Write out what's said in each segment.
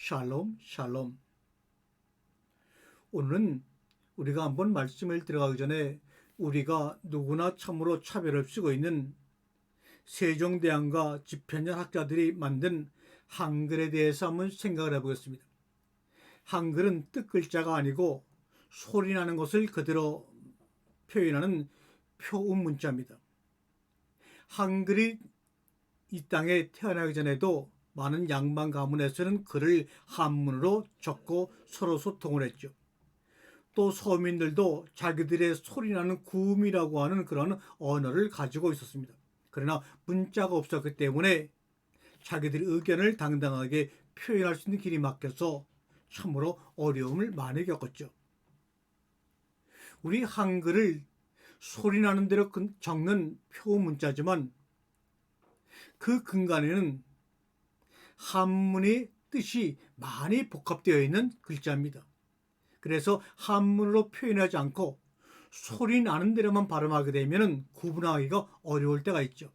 샬롬, 샬롬. 오늘은 우리가 한번 말씀을 들어가기 전에 우리가 누구나 참으로 차별 없이 쓰고 있는 세종대왕과 집현전 학자들이 만든 한글에 대해서 한번 생각을 해보겠습니다. 한글은 뜻글자가 아니고 소리나는 것을 그대로 표현하는 표음 문자입니다. 한글이 이 땅에 태어나기 전에도 많은 양반 가문에서는 글을 한문으로 적고 서로 소통을 했죠. 또 서민들도 자기들의 소리나는 구음이라고 하는 그런 언어를 가지고 있었습니다. 그러나 문자가 없었기 때문에 자기들의 의견을 당당하게 표현할 수 있는 길이 막혀서 참으로 어려움을 많이 겪었죠. 우리 한글을 소리나는 대로 적는 표문자지만 그 근간에는 한문의 뜻이 많이 복합되어 있는 글자입니다. 그래서 한문으로 표현하지 않고 소리 나는 대로만 발음하게 되면 구분하기가 어려울 때가 있죠.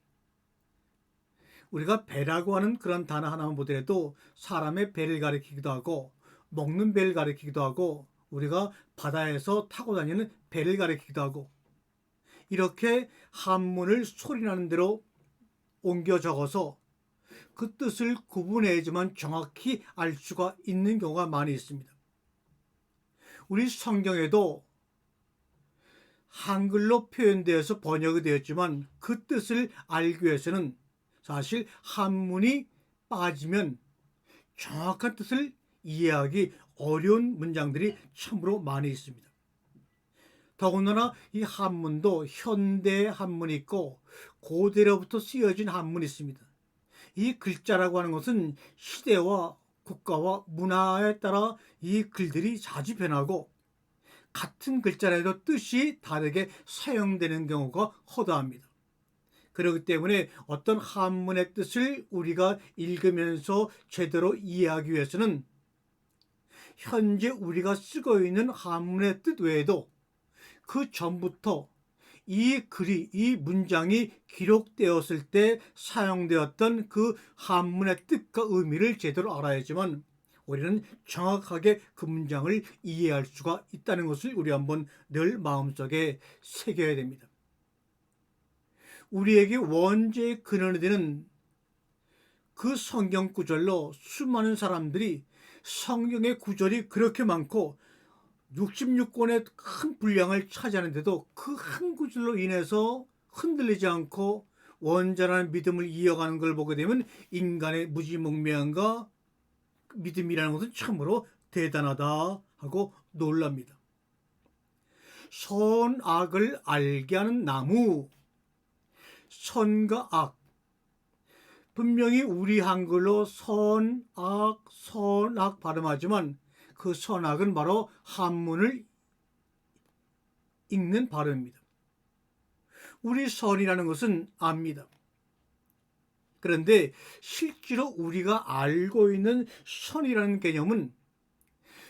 우리가 배라고 하는 그런 단어 하나만 보더라도 사람의 배를 가리키기도 하고 먹는 배를 가리키기도 하고 우리가 바다에서 타고 다니는 배를 가리키기도 하고 이렇게 한문을 소리 나는 대로 옮겨 적어서 그 뜻을 구분해야지만 정확히 알 수가 있는 경우가 많이 있습니다. 우리 성경에도 한글로 표현되어서 번역이 되었지만 그 뜻을 알기 위해서는 사실 한문이 빠지면 정확한 뜻을 이해하기 어려운 문장들이 참으로 많이 있습니다. 더군다나 이 한문도 현대 한문이 있고 고대로부터 쓰여진 한문이 있습니다. 이 글자라고 하는 것은 시대와 국가와 문화에 따라 이 글들이 자주 변하고 같은 글자라도 뜻이 다르게 사용되는 경우가 허다합니다. 그렇기 때문에 어떤 한문의 뜻을 우리가 읽으면서 제대로 이해하기 위해서는 현재 우리가 쓰고 있는 한문의 뜻 외에도 그 전부터 이 글이, 이 문장이 기록되었을 때 사용되었던 그 한문의 뜻과 의미를 제대로 알아야지만 우리는 정확하게 그 문장을 이해할 수가 있다는 것을 우리 한번 늘 마음속에 새겨야 됩니다. 우리에게 원죄의 근원이 되는 그 성경 구절로 수많은 사람들이 성경의 구절이 그렇게 많고 66권의 큰 분량을 차지하는데도 그 한 구절로 인해서 흔들리지 않고 원전한 믿음을 이어가는 걸 보게 되면 인간의 무지몽매함과 믿음이라는 것은 참으로 대단하다 하고 놀랍니다. 선악을 알게 하는 나무, 선과 악. 분명히 우리 한글로 선악 발음하지만 그 선악은 바로 한문을 읽는 발음입니다. 우리 선이라는 것은 압니다. 그런데 실제로 우리가 알고 있는 선이라는 개념은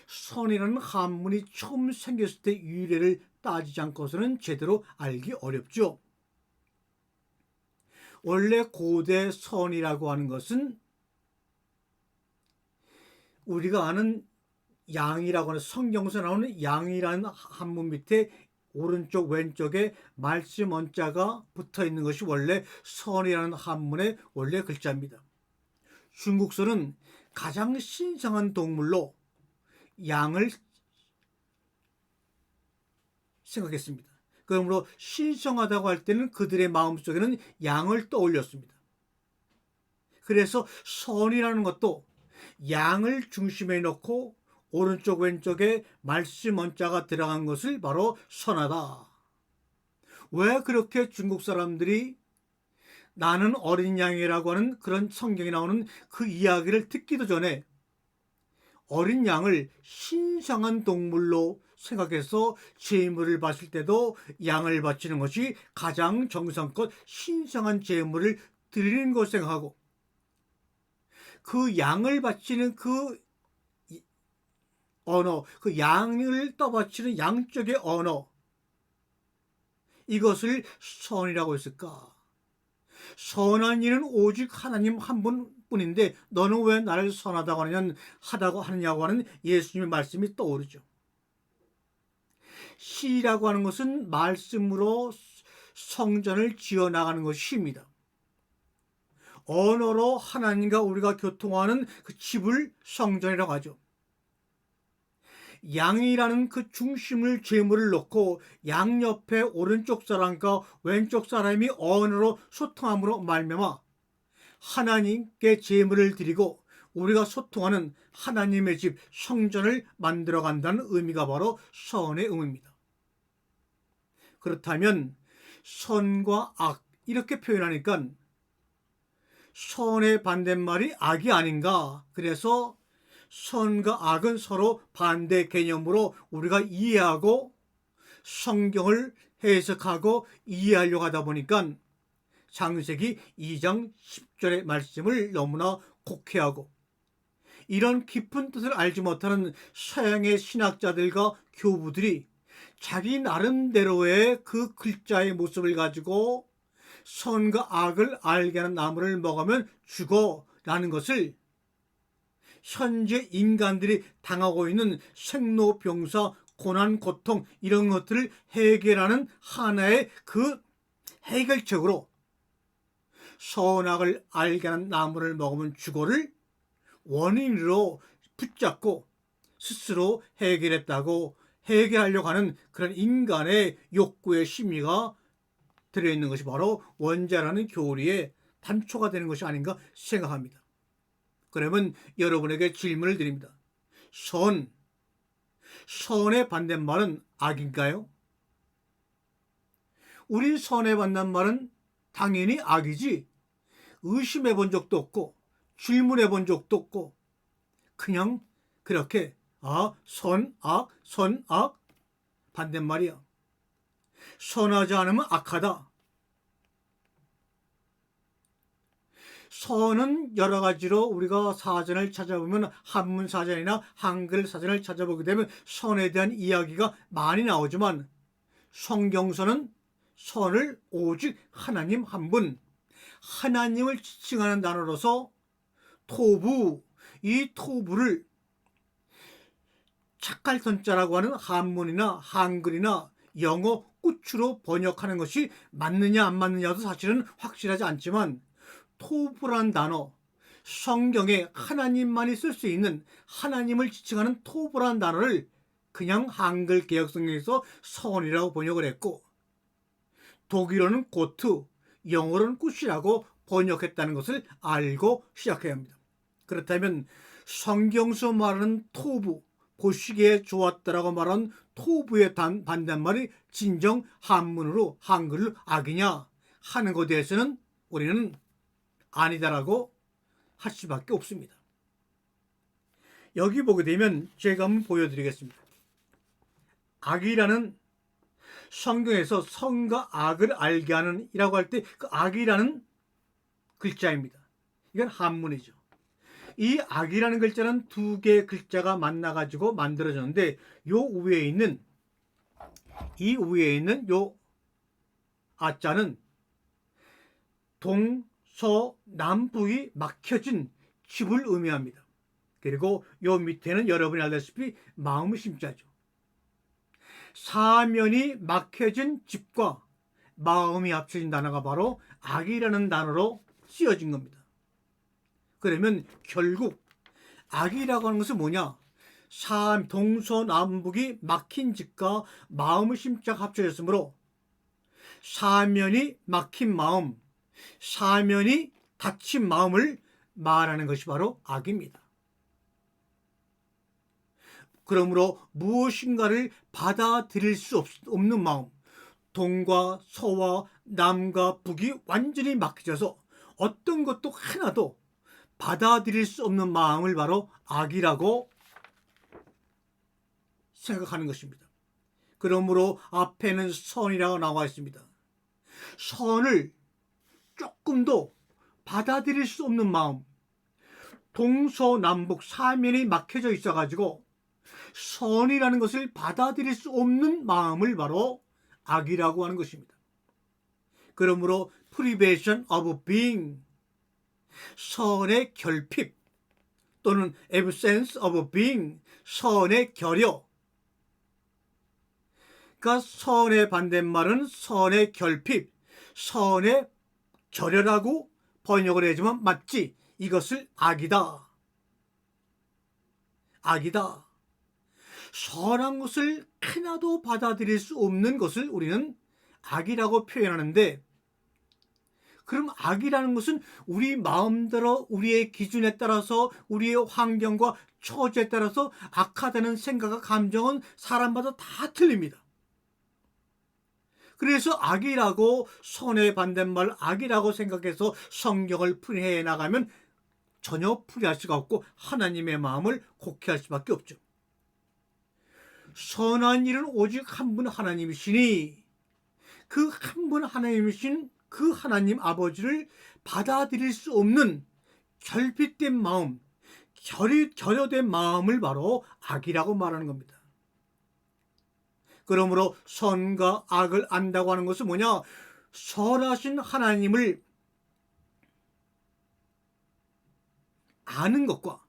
선이라는 한문이 처음 생겼을 때 유래를 따지지 않고서는 제대로 알기 어렵죠. 원래 고대 선이라고 하는 것은 우리가 아는 양이라고 하는 성경에서 나오는 양이라는 한문 밑에 오른쪽 왼쪽에 말씀 원자가 붙어 있는 것이 원래 선이라는 한문의 원래 글자입니다. 중국서는 가장 신성한 동물로 양을 생각했습니다. 그러므로 신성하다고 할 때는 그들의 마음속에는 양을 떠올렸습니다. 그래서 선이라는 것도 양을 중심에 놓고 오른쪽 왼쪽에 말씀 원자가 들어간 것을 바로 선하다. 왜 그렇게 중국 사람들이 나는 어린 양이라고 하는 그런 성경에 나오는 그 이야기를 듣기도 전에 어린 양을 신성한 동물로 생각해서 제물을 바칠 때도 양을 바치는 것이 가장 정성껏 신성한 제물을 드리는 것을 생각하고 그 양을 바치는 그 언어, 그 양을 떠받치는 양쪽의 언어, 이것을 선이라고 했을까? 선한 이는 오직 하나님 한 분뿐인데 너는 왜 나를 선하다고 하느냐고 하는 예수님의 말씀이 떠오르죠. 시라고 하는 것은 말씀으로 성전을 지어나가는 것입니다. 언어로 하나님과 우리가 교통하는 그 집을 성전이라고 하죠. 양이라는 그 중심을 제물을 놓고 양옆에 오른쪽 사람과 왼쪽 사람이 언어로 소통함으로 말미암아 하나님께 제물을 드리고 우리가 소통하는 하나님의 집 성전을 만들어 간다는 의미가 바로 선의 의미입니다. 그렇다면 선과 악 이렇게 표현하니까 선의 반대말이 악이 아닌가? 그래서 선과 악은 서로 반대 개념으로 우리가 이해하고 성경을 해석하고 이해하려고 하다 보니까 창세기 2장 10절의 말씀을 너무나 곡해하고 이런 깊은 뜻을 알지 못하는 서양의 신학자들과 교부들이 자기 나름대로의 그 글자의 모습을 가지고 선과 악을 알게 하는 나무를 먹으면 죽어라는 것을 현재 인간들이 당하고 있는 생로병사, 고난, 고통 이런 것들을 해결하는 하나의 그 해결책으로 선악을 알게 하는 나무를 먹으면 죽어를 원인으로 붙잡고 스스로 해결했다고 해결하려고 하는 그런 인간의 욕구의 심리가 들어있는 것이 바로 원자라는 교리의 단초가 되는 것이 아닌가 생각합니다. 그러면 여러분에게 질문을 드립니다. 선의 반대말은 악인가요? 우리 선의 반대말은 당연히 악이지 의심해 본 적도 없고 질문해 본 적도 없고 그냥 그렇게 선악 반대말이야. 선하지 않으면 악하다. 선은 여러 가지로 우리가 사전을 찾아보면 한문 사전이나 한글 사전을 찾아보게 되면 선에 대한 이야기가 많이 나오지만 성경서는 선을 오직 하나님 한 분, 하나님을 지칭하는 단어로서 토부, 이 토부를 착할 선자라고 하는 한문이나 한글이나 영어 꾸추로 번역하는 것이 맞느냐 안 맞느냐도 사실은 확실하지 않지만 토부란 단어, 성경에 하나님만이 쓸 수 있는 하나님을 지칭하는 토부란 단어를 그냥 한글 개혁성경에서 선이라고 번역을 했고 독일어는 고트, 영어로는 굿이라고 번역했다는 것을 알고 시작해야 합니다. 그렇다면 성경서 말하는 토부, 보시기에 좋았다라고 말한 토부의 반대말이 진정 한문으로 한글로 악이냐 하는 것에 대해서는 우리는 아니다라고 할 수밖에 없습니다. 여기 보게 되면 제가 한번 보여드리겠습니다. 악이라는 성경에서 선과 악을 알게 하는 이라고 할 때 그 악이라는 글자입니다. 이건 한문이죠. 이 악이라는 글자는 두 개의 글자가 만나가지고 만들어졌는데 이 위에 있는 요 아자는 동서남북이 막혀진 집을 의미합니다. 그리고 요 밑에는 여러분이 알다시피 마음의 심자죠. 사면이 막혀진 집과 마음이 합쳐진 단어가 바로 악이라는 단어로 쓰여진 겁니다. 그러면 결국 악이라고 하는 것은 뭐냐? 동서남북이 막힌 집과 마음의 심자가 합쳐졌으므로 사면이 막힌 마음, 사면이 닫힌 마음을 말하는 것이 바로 악입니다. 그러므로 무엇인가를 받아들일 수 없는 마음, 동과 서와 남과 북이 완전히 막혀져서 어떤 것도 하나도 받아들일 수 없는 마음을 바로 악이라고 생각하는 것입니다. 그러므로 앞에는 선이라고 나와 있습니다. 선을 조금도 받아들일 수 없는 마음, 동서남북 사면이 막혀져 있어가지고 선이라는 것을 받아들일 수 없는 마음을 바로 악이라고 하는 것입니다. 그러므로 privation of being, 선의 결핍 또는 absence of being, 선의 결여. 그러니까 선의 반대말은 선의 결핍, 선의 결여라고 번역을 해주면 맞지. 이것을 악이다. 악이다. 선한 것을 하나도 받아들일 수 없는 것을 우리는 악이라고 표현하는데, 그럼 악이라는 것은 우리 마음대로 우리의 기준에 따라서 우리의 환경과 처지에 따라서 악하다는 생각과 감정은 사람마다 다 틀립니다. 그래서 악이라고, 선의 반대말 악이라고 생각해서 성경을 풀이해 나가면 전혀 풀이할 수가 없고 하나님의 마음을 곡해할 수밖에 없죠. 선한 일은 오직 한 분 하나님이시니 그 한 분 하나님이신 그 하나님 아버지를 받아들일 수 없는 결핍된 마음, 결여된 마음을 바로 악이라고 말하는 겁니다. 그러므로 선과 악을 안다고 하는 것은 뭐냐? 선하신 하나님을 아는 것과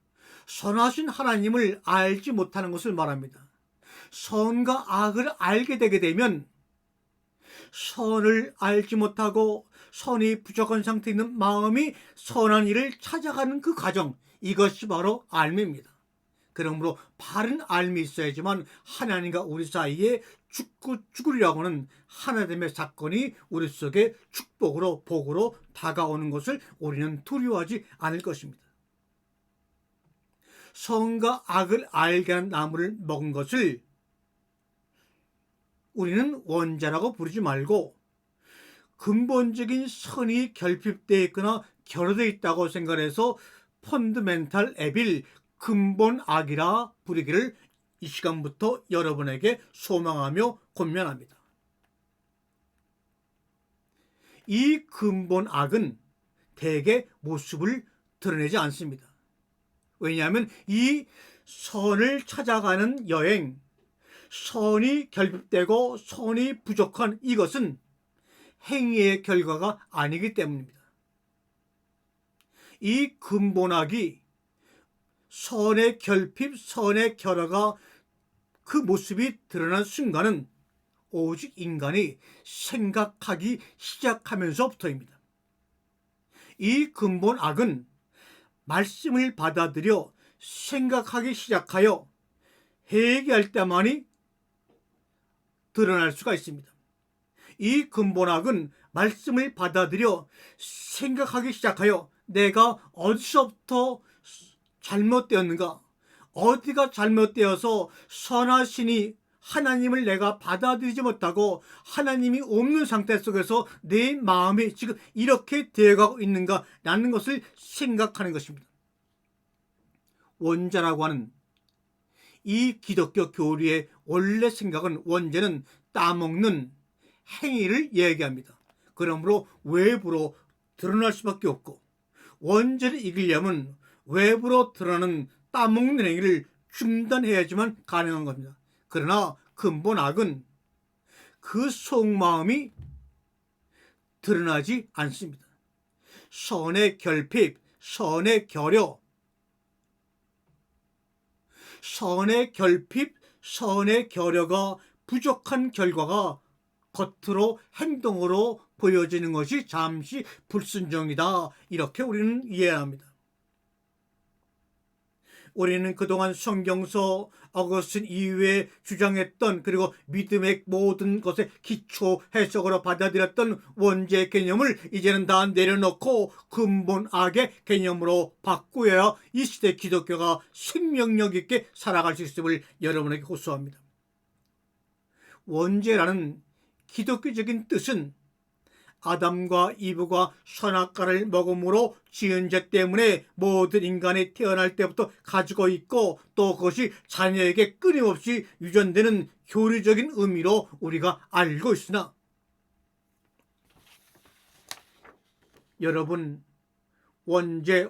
선하신 하나님을 알지 못하는 것을 말합니다. 선과 악을 알게 되게 되면 선을 알지 못하고 선이 부족한 상태에 있는 마음이 선한 일을 찾아가는 그 과정, 이것이 바로 알미입니다. 그러므로 바른 알미 있어야지만 하나님과 우리 사이에 죽으리라고 하는 하나됨의 사건이 우리 속에 축복으로 복으로 다가오는 것을 우리는 두려워하지 않을 것입니다. 선과 악을 알게 하는 나무를 먹은 것을 우리는 원죄라고 부르지 말고 근본적인 선이 결핍되어 있거나 결여되어 있다고 생각해서 펀드멘탈 에빌, 근본 악이라 부르기를 이 시간부터 여러분에게 소망하며 권면합니다. 이 근본 악은 대개 모습을 드러내지 않습니다. 왜냐하면 이 선을 찾아가는 여행, 선이 결핍되고 선이 부족한 이것은 행위의 결과가 아니기 때문입니다. 이 근본악이 선의 결핍, 선의 결여가 그 모습이 드러난 순간은 오직 인간이 생각하기 시작하면서부터입니다. 이 근본악은 말씀을 받아들여 생각하기 시작하여 회개할 때만이 드러날 수가 있습니다. 이 근본악은 말씀을 받아들여 생각하기 시작하여 내가 어디서부터 잘못되었는가, 어디가 잘못되어서 선하시니 하나님을 내가 받아들이지 못하고 하나님이 없는 상태 속에서 내 마음이 지금 이렇게 되어가고 있는가 라는 것을 생각하는 것입니다. 원죄라고 하는 이 기독교 교리의 원래 생각은, 원죄는 따먹는 행위를 얘기합니다. 그러므로 외부로 드러날 수밖에 없고, 원죄를 이기려면 외부로 드러나는 따먹는 행위를 중단해야지만 가능한 겁니다. 그러나 근본 악은 그 속마음이 드러나지 않습니다. 선의 결핍, 선의 결여, 선의 결핍, 선의 결여가 부족한 결과가 겉으로 행동으로 보여지는 것이 잠시 불순종이다. 이렇게 우리는 이해합니다. 우리는 그동안 성경서 어거스틴 이후에 주장했던, 그리고 믿음의 모든 것의 기초 해석으로 받아들였던 원죄 개념을 이제는 다 내려놓고 근본 악의 개념으로 바꾸어야 이 시대 기독교가 생명력 있게 살아갈 수 있음을 여러분에게 호소합니다. 원죄라는 기독교적인 뜻은 아담과 이브가 선악과를 먹음으로 지은 죄 때문에 모든 인간이 태어날 때부터 가지고 있고, 또 그것이 자녀에게 끊임없이 유전되는 교리적인 의미로 우리가 알고 있으나, 여러분, 원죄,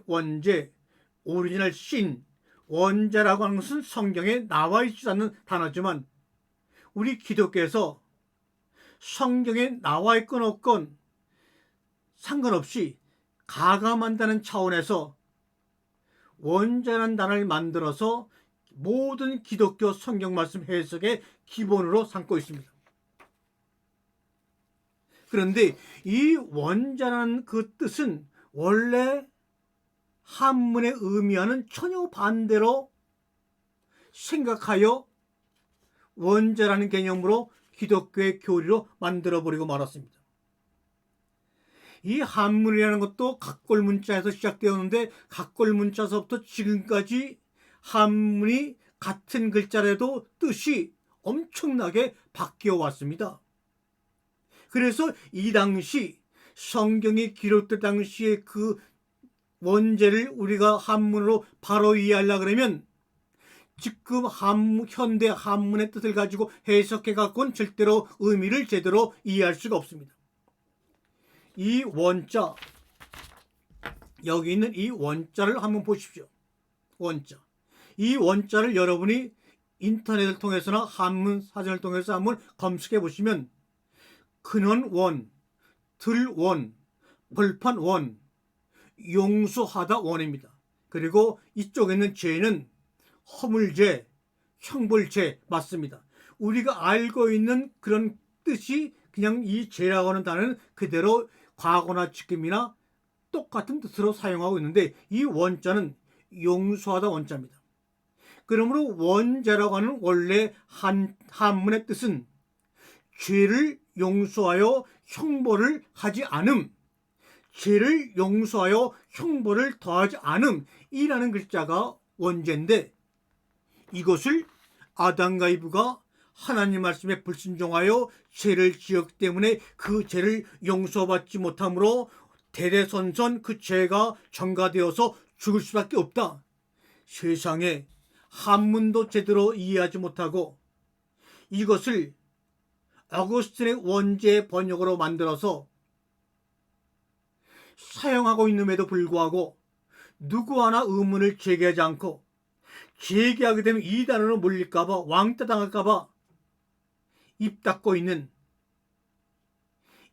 오리지널 신, 원죄라고 하는 것은 성경에 나와 있지 않는 단어지만 우리 기독교에서 성경에 나와 있건 없건 상관없이 가감한다는 차원에서 원자라는 단어를 만들어서 모든 기독교 성경 말씀 해석의 기본으로 삼고 있습니다. 그런데 이 원자라는 그 뜻은 원래 한문의 의미와는 전혀 반대로 생각하여 원자라는 개념으로 기독교의 교리로 만들어버리고 말았습니다. 이 한문이라는 것도 각골 문자에서 시작되었는데 각골 문자서부터 지금까지 한문이 같은 글자라도 뜻이 엄청나게 바뀌어 왔습니다. 그래서 이 당시 성경이 기록될 당시의 그 원제를 우리가 한문으로 바로 이해하려고 그러면 지금 현대 한문의 뜻을 가지고 해석해 갖고는 절대로 의미를 제대로 이해할 수가 없습니다. 이 원자, 여기 있는 이 원자를 한번 보십시오. 원자. 이 원자를 여러분이 인터넷을 통해서나 한문 사전을 통해서 한번 검색해 보시면 근원원, 들원, 벌판원, 용수하다 원입니다. 그리고 이쪽에 있는 죄는 허물죄, 형벌죄 맞습니다. 우리가 알고 있는 그런 뜻이 그냥 이 죄라고 하는 단어는 그대로 과거나 지금이나 똑같은 뜻으로 사용하고 있는데 이 원자는 용수하다 원자입니다. 그러므로 원자라고 하는 원래 한문의 뜻은 죄를 용서하여 형벌을 하지 않음, 죄를 용서하여 형벌을 더하지 않음이라는 글자가 원죄인데 이것을 아담과 이브가 하나님 말씀에 불순종하여 죄를 지었기 때문에 그 죄를 용서받지 못함으로 대대손손 그 죄가 전가되어서 죽을 수밖에 없다. 세상에 한문도 제대로 이해하지 못하고 이것을 어거스틴의 원죄 번역으로 만들어서 사용하고 있음에도 불구하고 누구 하나 의문을 제기하지 않고 제기하게 되면 이 단어로 몰릴까봐 왕따 당할까봐 입 닫고 있는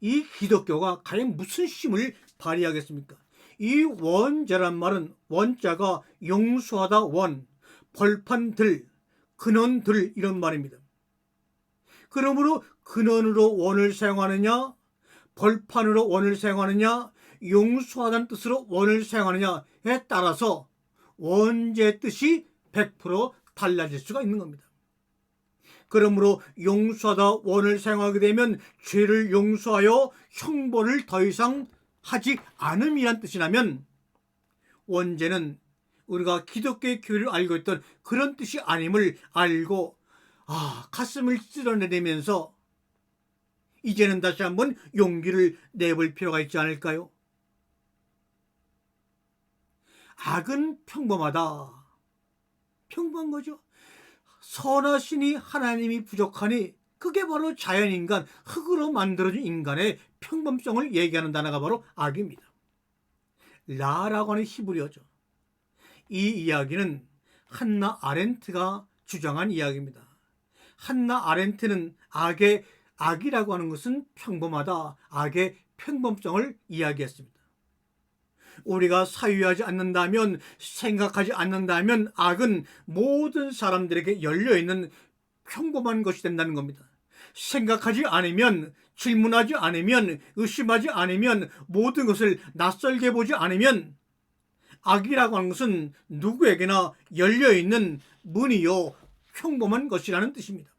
이 기독교가 과연 무슨 힘을 발휘하겠습니까? 이 원자란 말은 원자가 용수하다 원, 벌판들, 근원들 이런 말입니다. 그러므로 근원으로 원을 사용하느냐, 벌판으로 원을 사용하느냐, 용수하다는 뜻으로 원을 사용하느냐에 따라서 원제의 뜻이 100% 달라질 수가 있는 겁니다. 그러므로 용서하다 원을 사용하게 되면 죄를 용서하여 형벌을 더 이상 하지 않음이란 뜻이라면 원죄는 우리가 기독교의 교리를 알고 있던 그런 뜻이 아님을 알고 가슴을 찔러내리면서 이제는 다시 한번 용기를 내볼 필요가 있지 않을까요? 악은 평범하다. 평범한 거죠. 선하시니 하나님이 부족하니 그게 바로 자연인간, 흙으로 만들어진 인간의 평범성을 얘기하는 단어가 바로 악입니다. 라라고 하는 히브리어죠. 이 이야기는 한나 아렌트가 주장한 이야기입니다. 한나 아렌트는 악이라고 하는 것은 평범하다, 악의 평범성을 이야기했습니다. 우리가 사유하지 않는다면, 생각하지 않는다면 악은 모든 사람들에게 열려있는 평범한 것이 된다는 겁니다. 생각하지 않으면, 질문하지 않으면, 의심하지 않으면, 모든 것을 낯설게 보지 않으면 악이라고 하는 것은 누구에게나 열려있는 문이요 평범한 것이라는 뜻입니다.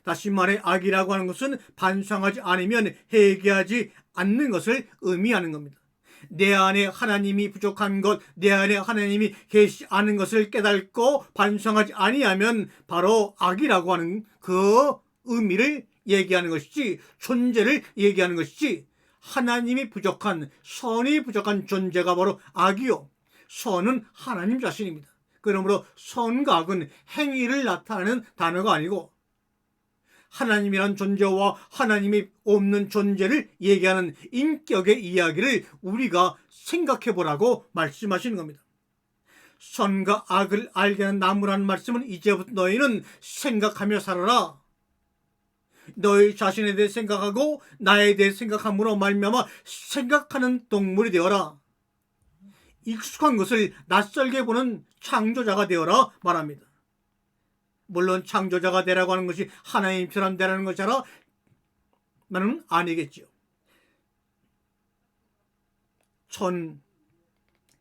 다시 말해 악이라고 하는 것은 반성하지 않으면 회개하지 않는 것을 의미하는 겁니다. 내 안에 하나님이 부족한 것, 내 안에 하나님이 계시지 않은 것을 깨닫고 반성하지 아니하면 바로 악이라고 하는 그 의미를 얘기하는 것이지, 존재를 얘기하는 것이지, 하나님이 부족한, 선이 부족한 존재가 바로 악이요, 선은 하나님 자신입니다. 그러므로 선과 악은 행위를 나타내는 단어가 아니고 하나님이란 존재와 하나님이 없는 존재를 얘기하는 인격의 이야기를 우리가 생각해 보라고 말씀하시는 겁니다. 선과 악을 알게 하는 나무라는 말씀은 이제부터 너희는 생각하며 살아라. 너희 자신에 대해 생각하고 나에 대해 생각함으로 말미암아 생각하는 동물이 되어라. 익숙한 것을 낯설게 보는 창조자가 되어라 말합니다. 물론 창조자가 되라고 하는 것이 하나님처럼 되라는 것이라 나는 아니겠지요.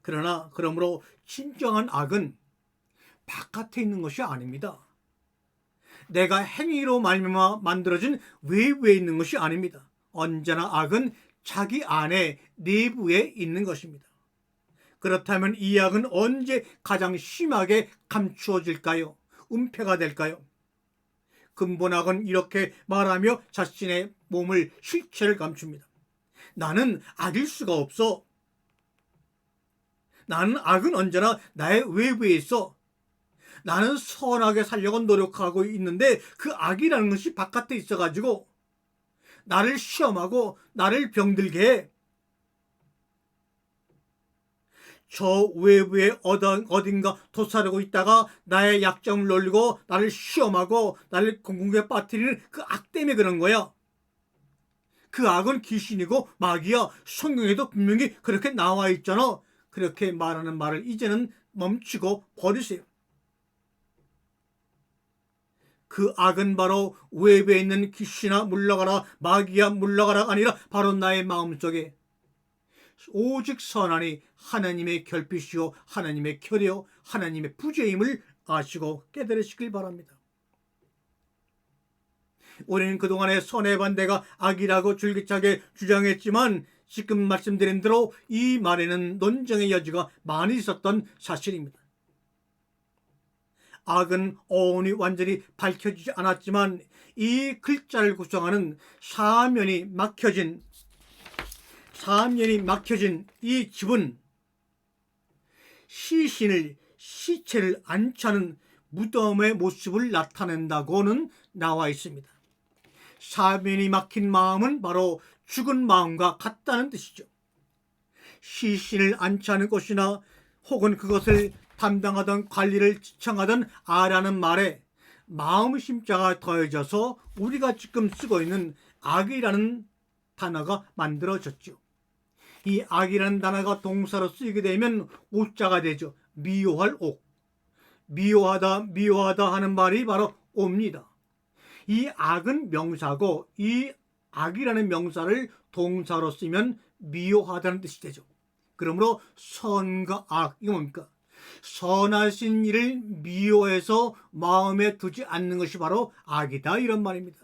그러나 그러므로 진정한 악은 바깥에 있는 것이 아닙니다. 내가 행위로 말미암아 만들어진 외부에 있는 것이 아닙니다. 언제나 악은 자기 안에 내부에 있는 것입니다. 그렇다면 이 악은 언제 가장 심하게 감추어질까요? 은폐가 될까요? 근본 악은 이렇게 말하며 자신의 몸을 실체를 감춥니다. 나는 악일 수가 없어. 나는 악은 언제나 나의 외부에 있어. 나는 선하게 살려고 노력하고 있는데 그 악이라는 것이 바깥에 있어가지고 나를 시험하고 나를 병들게 해. 저 외부에 어딘가 도사리고 있다가 나의 약점을 놀리고 나를 시험하고 나를 공공에 빠뜨리는 그 악 때문에 그런 거야. 그 악은 귀신이고 마귀야. 성경에도 분명히 그렇게 나와 있잖아. 그렇게 말하는 말을 이제는 멈추고 버리세요. 그 악은 바로 외부에 있는 귀신아 물러가라, 마귀야 물러가라가 아니라 바로 나의 마음속에 오직 선하니 하나님의 결핍이요 하나님의 결이요 하나님의 부재임을 아시고 깨달으시길 바랍니다. 우리는 그동안의 선의 반대가 악이라고 줄기차게 주장했지만 지금 말씀드린 대로 이 말에는 논쟁의 여지가 많이 있었던 사실입니다. 악은 어원이 완전히 밝혀지지 않았지만 이 글자를 구성하는 사면이 막혀진 이 집은 시체를 안치하는 무덤의 모습을 나타낸다고는 나와 있습니다. 사면이 막힌 마음은 바로 죽은 마음과 같다는 뜻이죠. 시신을 안치하는 곳이나 혹은 그것을 담당하던 관리를 지청하던 아라는 말에 마음 심자가 더해져서 우리가 지금 쓰고 있는 악이라는 단어가 만들어졌죠. 이 악이라는 단어가 동사로 쓰이게 되면 오자가 되죠. 미워할 옥. 미워하다 하는 말이 바로 옵니다. 이 악은 명사고 이 악이라는 명사를 동사로 쓰면 미워하다는 뜻이 되죠. 그러므로 선과 악, 이거 뭡니까? 선하신 일을 미워해서 마음에 두지 않는 것이 바로 악이다, 이런 말입니다.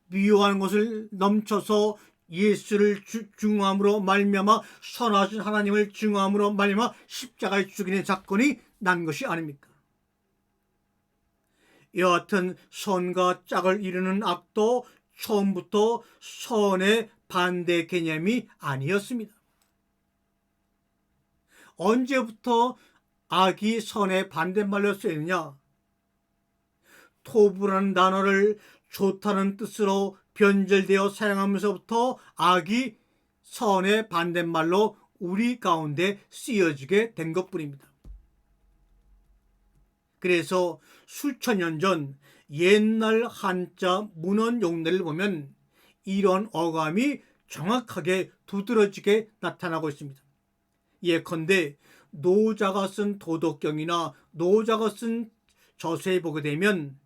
미워하는 것을 넘쳐서 예수를 증오함으로 말미암아 선하신 하나님을 증오함으로 말미암아 십자가에 죽이는 사건이 난 것이 아닙니까? 여하튼 선과 짝을 이루는 악도 처음부터 선의 반대 개념이 아니었습니다. 언제부터 악이 선의 반대말로 쓰였느냐? 토부라는 단어를 좋다는 뜻으로 변절되어 사용하면서부터 악이 선의 반대말로 우리 가운데 쓰여지게 된 것뿐입니다. 그래서 수천 년 전 옛날 한자 문헌 용례를 보면 이런 어감이 정확하게 두드러지게 나타나고 있습니다. 예컨대 노자가 쓴 도덕경이나 노자가 쓴 저서에 보게 되면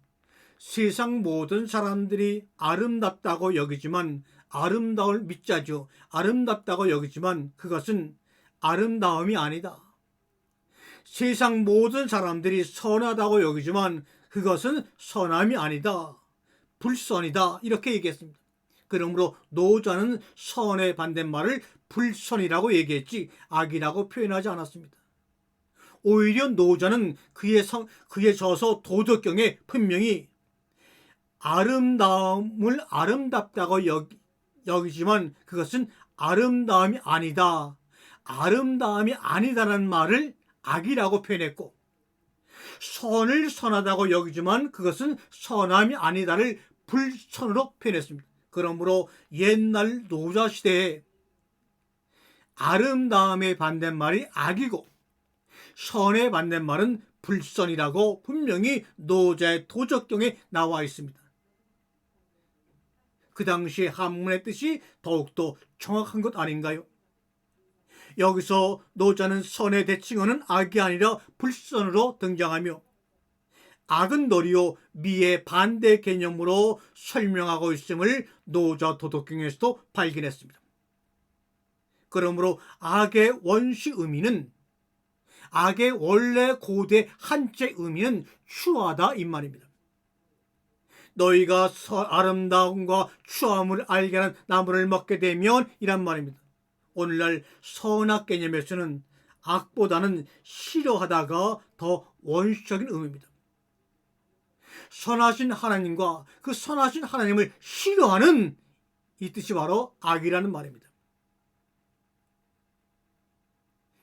세상 모든 사람들이 아름답다고 여기지만 아름다울 밑자죠. 아름답다고 여기지만 그것은 아름다움이 아니다. 세상 모든 사람들이 선하다고 여기지만 그것은 선함이 아니다. 불선이다. 이렇게 얘기했습니다. 그러므로 노자는 선의 반대말을 불선이라고 얘기했지 악이라고 표현하지 않았습니다. 오히려 노자는 그의 저서 도덕경에 분명히 아름다움을 아름답다고 여기지만 그것은 아름다움이 아니다. 아름다움이 아니다라는 말을 악이라고 표현했고 선을 선하다고 여기지만 그것은 선함이 아니다를 불선으로 표현했습니다. 그러므로 옛날 노자 시대에 아름다움의 반대말이 악이고 선의 반대말은 불선이라고 분명히 노자의 도적경에 나와 있습니다. 그 당시의 한문의 뜻이 더욱더 정확한 것 아닌가요? 여기서 노자는 선의 대칭어는 악이 아니라 불선으로 등장하며 악은 도리어 미의 반대 개념으로 설명하고 있음을 노자 도덕경에서도 발견했습니다. 그러므로 악의 원시 의미는, 악의 원래 고대 한자 의미는 추하다 이 말입니다. 너희가 아름다움과 추함을 알게 하는 나무를 먹게 되면 이란 말입니다. 오늘날 선악 개념에서는 악보다는 싫어하다가 더 원시적인 의미입니다. 선하신 하나님과 그 선하신 하나님을 싫어하는 이 뜻이 바로 악이라는 말입니다.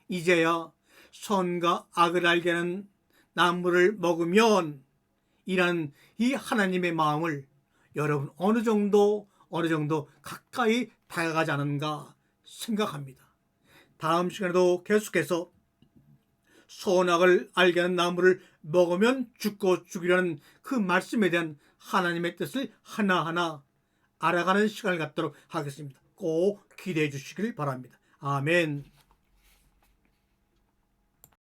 이제야 선과 악을 알게 하는 나무를 먹으면 이라는 이 하나님의 마음을 여러분 어느 정도 가까이 다가가지 않은가 생각합니다. 다음 시간에도 계속해서 선악을 알게 하는 나무를 먹으면 죽고 죽이라는 그 말씀에 대한 하나님의 뜻을 하나하나 알아가는 시간을 갖도록 하겠습니다. 꼭 기대해 주시길 바랍니다. 아멘.